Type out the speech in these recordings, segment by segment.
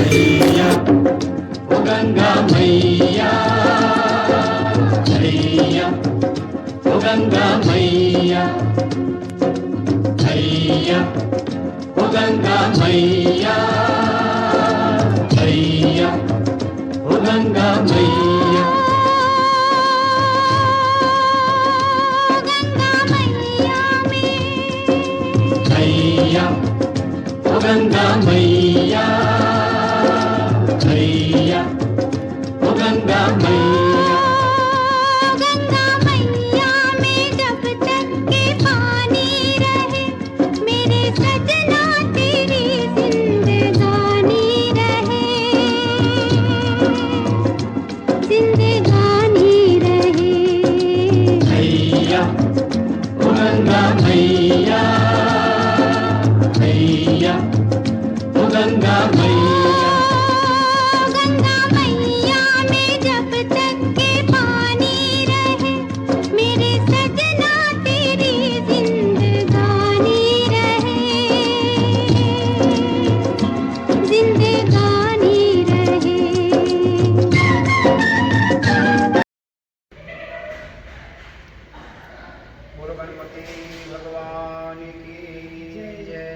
हैया ओ गंगा मैया, हैया ओ गंगा मैया, हैया ओ गंगा मैया, हैया ओ गंगा मैया। हैया ओ गंगा मैया, हैया ओ गंगा मैया। गंगा मैया में जब तक के पानी रहे, मेरे सजना तेरी जिंदगानी रहे, जिंदगानी रहे। हैया ओ गंगा मैया, हैया ओ गंगा मैया। गंगा मैया में जब तक के पानी रहे, मेरे सजना तेरी जिंदगानी रहे, जिंदगानी रहे। बोलो गणपति भगवान की जय जय।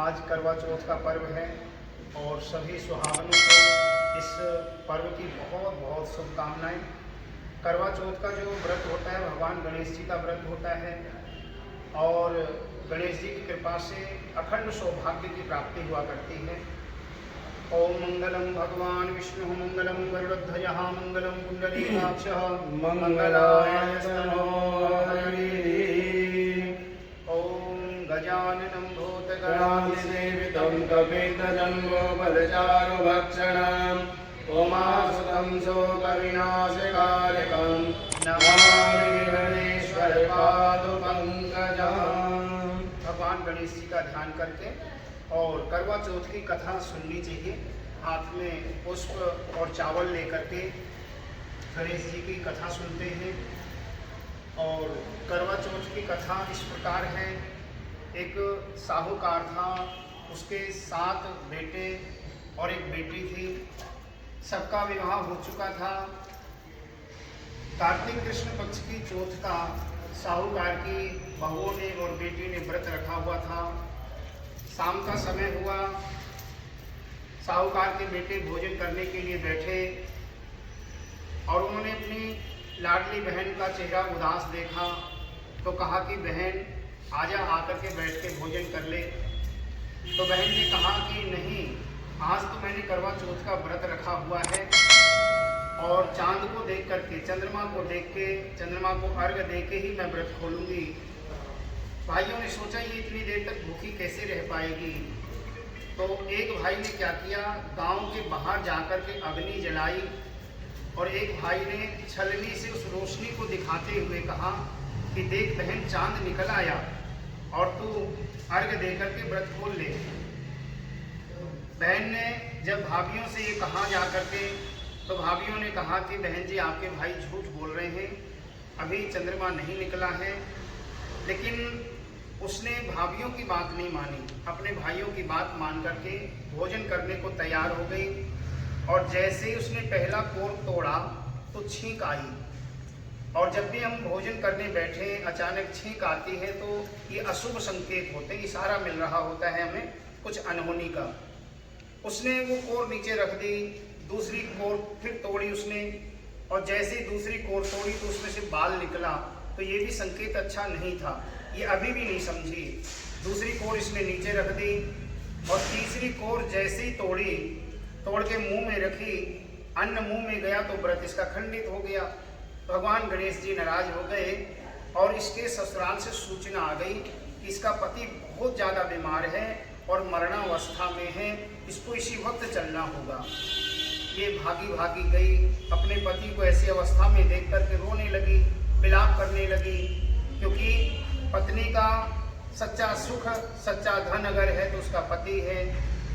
आज करवा चौथ का पर्व है और सभी सुहागनों को इस पर्व की बहुत बहुत शुभकामनाएं। करवा चौथ का जो व्रत होता है भगवान गणेश जी का व्रत होता है और गणेश जी की कृपा से अखंड सौभाग्य की प्राप्ति हुआ करती है। ओम मंगलम भगवान विष्णु मंगलम गरुड़ध्वजः मंगलम कुंडलीकाक्षः मंगलाय तनो हरि। ओम गजाननं भूतगणाधिसेवितं कपितजम्बो बलचारुभक्षणम् उमासुतं शोकविनाशकारिकं नमामि गणेश्वर पादपङ्कजम्। भगवान गणेश जी का ध्यान करके और करवा चौथ की कथा सुननी चाहिए। हाथ में पुष्प और चावल लेकर के गणेश जी की कथा सुनते हैं। और करवा चौथ की कथा इस प्रकार है, एक साहूकार था, उसके 7 बेटे और एक बेटी थी। सबका विवाह हो चुका था। कार्तिक कृष्ण पक्ष की चौथ का साहूकार की बहुओं ने और बेटी ने व्रत रखा हुआ था। शाम का समय हुआ, साहूकार के बेटे भोजन करने के लिए बैठे और उन्होंने अपनी लाडली बहन का चेहरा उदास देखा तो कहा कि बहन आजा, आकर के बैठ के भोजन कर ले। तो बहन ने कहा कि नहीं, आज तो मैंने करवा चौथ का व्रत रखा हुआ है और चांद को देख करके, चंद्रमा को देख के, चंद्रमा को अर्घ दे के ही मैं व्रत खोलूंगी। भाइयों ने सोचा ये इतनी देर तक भूखी कैसे रह पाएगी। तो एक भाई ने क्या किया, गांव के बाहर जाकर के अग्नि जलाई और एक भाई ने छलनी से उस रोशनी को दिखाते हुए कहा कि देख बहन, चांद निकल आया और तू अर्घ देकर के व्रत खोल ले। बहन ने जब भाभीयों से ये कहा जा करके, तो भाभीयों ने कहा कि बहन जी आपके भाई झूठ बोल रहे हैं, अभी चंद्रमा नहीं निकला है। लेकिन उसने भाभीयों की बात नहीं मानी, अपने भाइयों की बात मान करके भोजन करने को तैयार हो गई। और जैसे ही उसने पहला कोर तोड़ा तो छींक आई। और जब भी हम भोजन करने बैठे अचानक छींक आती है तो ये अशुभ संकेत होते हैं, इशारा मिल रहा होता है हमें कुछ अनहोनी का। उसने वो कोर नीचे रख दी, दूसरी कोर फिर तोड़ी उसने और जैसे ही दूसरी कोर तोड़ी तो उसमें से बाल निकला। तो ये भी संकेत अच्छा नहीं था, ये अभी भी नहीं समझी। दूसरी कोर इसने नीचे रख दी और तीसरी कोर जैसे ही तोड़ के मुंह में रखी, अन्न मुंह में गया तो व्रत इसका खंडित हो गया। भगवान गणेश जी नाराज हो गए और इसके ससुराल से सूचना आ गई कि इसका पति बहुत ज़्यादा बीमार है और मरणावस्था में है, इसको इसी वक्त चलना होगा। ये भागी भागी गई, अपने पति को ऐसी अवस्था में देख करके रोने लगी, विलाप करने लगी, क्योंकि पत्नी का सच्चा सुख, सच्चा धन अगर है तो उसका पति है।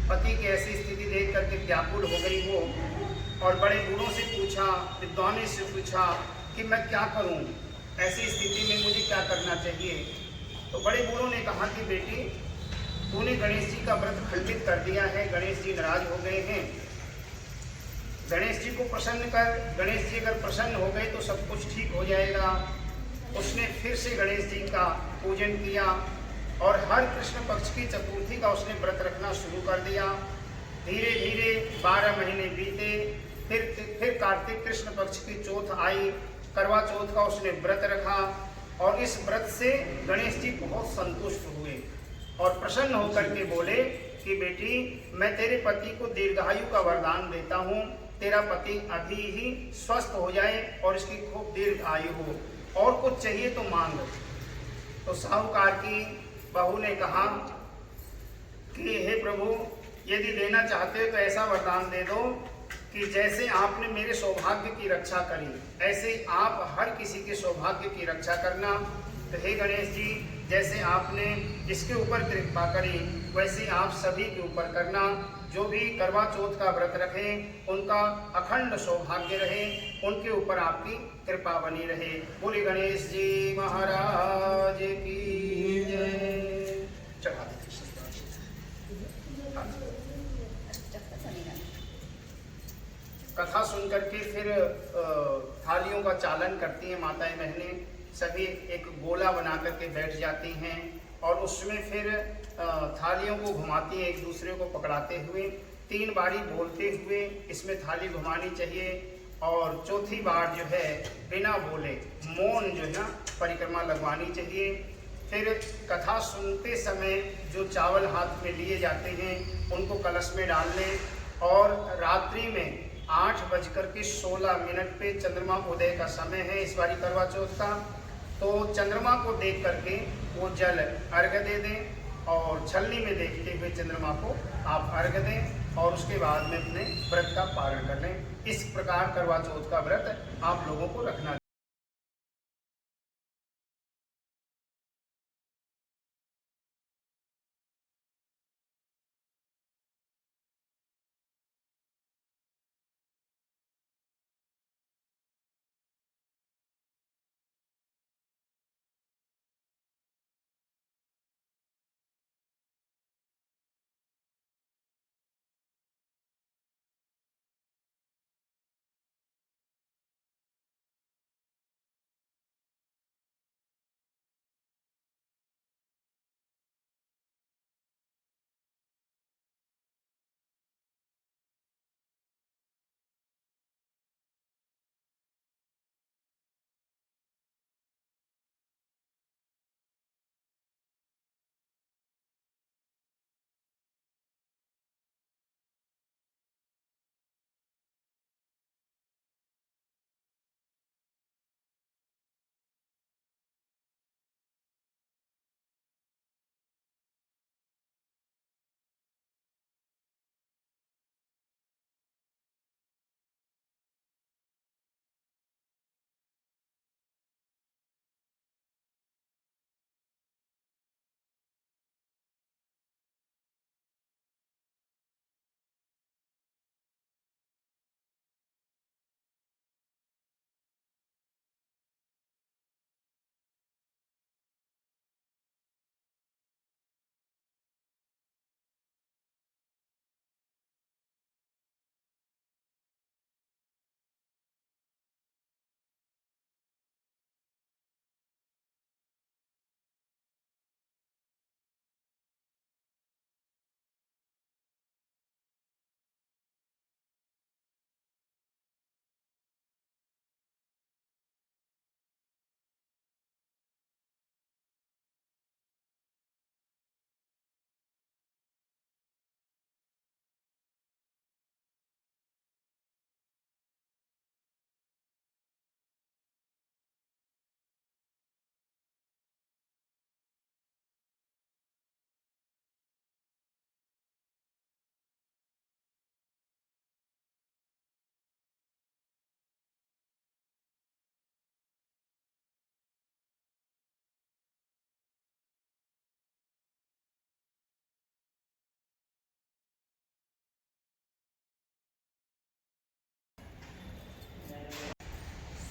पति की ऐसी स्थिति देख करके व्याकुल हो गई वो और बड़े बूढ़ों से पूछा, विद्वानों से पूछा कि मैं क्या करूं, ऐसी स्थिति में मुझे क्या करना चाहिए। तो बड़े बूढ़ों ने कहा कि बेटी तूने गणेश जी का व्रत खंडित कर दिया है, गणेश जी नाराज हो गए हैं, गणेश जी को प्रसन्न कर, गणेश जी अगर प्रसन्न हो गए तो सब कुछ ठीक हो जाएगा। उसने फिर से गणेश जी का पूजन किया और हर कृष्ण पक्ष की चतुर्थी का उसने व्रत रखना शुरू कर दिया। धीरे धीरे 12 महीने बीते, फिर कार्तिक कृष्ण पक्ष की चौथ आई, करवा चौथ का उसने व्रत रखा और इस व्रत से गणेश जी बहुत संतुष्ट हुए और प्रसन्न होकर के बोले कि बेटी, मैं तेरे पति को दीर्घायु का वरदान देता हूँ, तेरा पति अभी ही स्वस्थ हो जाए और इसकी खूब दीर्घ आयु हो, और कुछ चाहिए तो मांग। तो साहूकार की बहू ने कहा कि हे प्रभु, यदि देना चाहते हो तो ऐसा वरदान दे दो कि जैसे आपने मेरे सौभाग्य की रक्षा करी, ऐसे आप हर किसी के सौभाग्य की रक्षा करना। तो हे गणेश जी, जैसे आपने इसके ऊपर कृपा करी, वैसे आप सभी के ऊपर करना। जो भी करवा चौथ का व्रत रखें, उनका अखंड सौभाग्य रहे, उनके ऊपर आपकी कृपा बनी रहे। बोले गणेश जी महाराज की जय। चढ़ा दीजिए। कथा सुनकर के फिर थालियों का चालन करती हैं माताएं बहनें, सभी एक गोला बना करके बैठ जाती हैं और उसमें फिर थालियों को घुमाती हैं, एक दूसरे को पकड़ाते हुए 3 बारी बोलते हुए इसमें थाली घुमानी चाहिए और चौथी बार जो है बिना बोले मौन जो है ना परिक्रमा लगवानी चाहिए। फिर कथा सुनते समय जो चावल हाथ में लिए जाते हैं उनको कलश में डाल लें और रात्रि में 8:16 पे चंद्रमा उदय का समय है इस बारी करवा चौथ का। तो चंद्रमा को देख करके वो जल अर्घ्य दे दें और छलनी में देखते हुए चंद्रमा को आप अर्घ्य दें और उसके बाद में अपने व्रत का पारण कर लें। इस प्रकार करवा चौथ का व्रत आप लोगों को रखना।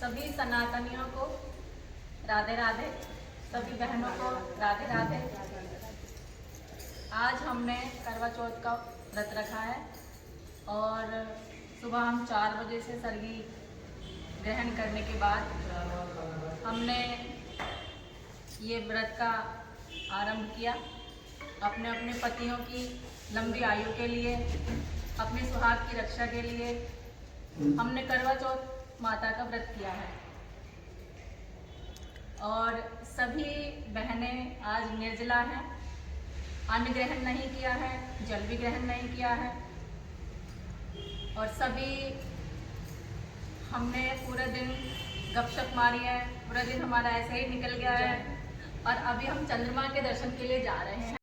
सभी सनातनियों को राधे राधे, सभी बहनों को राधे राधे। आज हमने करवा चौथ का व्रत रखा है और सुबह हम 4 बजे से सरगी ग्रहण करने के बाद हमने ये व्रत का आरंभ किया। अपने अपने पतियों की लंबी आयु के लिए, अपने सुहाग की रक्षा के लिए हमने करवा चौथ माता का व्रत किया है। और सभी बहनें आज निर्जला हैं, अन्न ग्रहण नहीं किया है, जल भी ग्रहण नहीं किया है। और सभी हमने पूरे दिन गपशप मारी है, पूरा दिन हमारा ऐसे ही निकल गया है। और अभी हम चंद्रमा के दर्शन के लिए जा रहे हैं।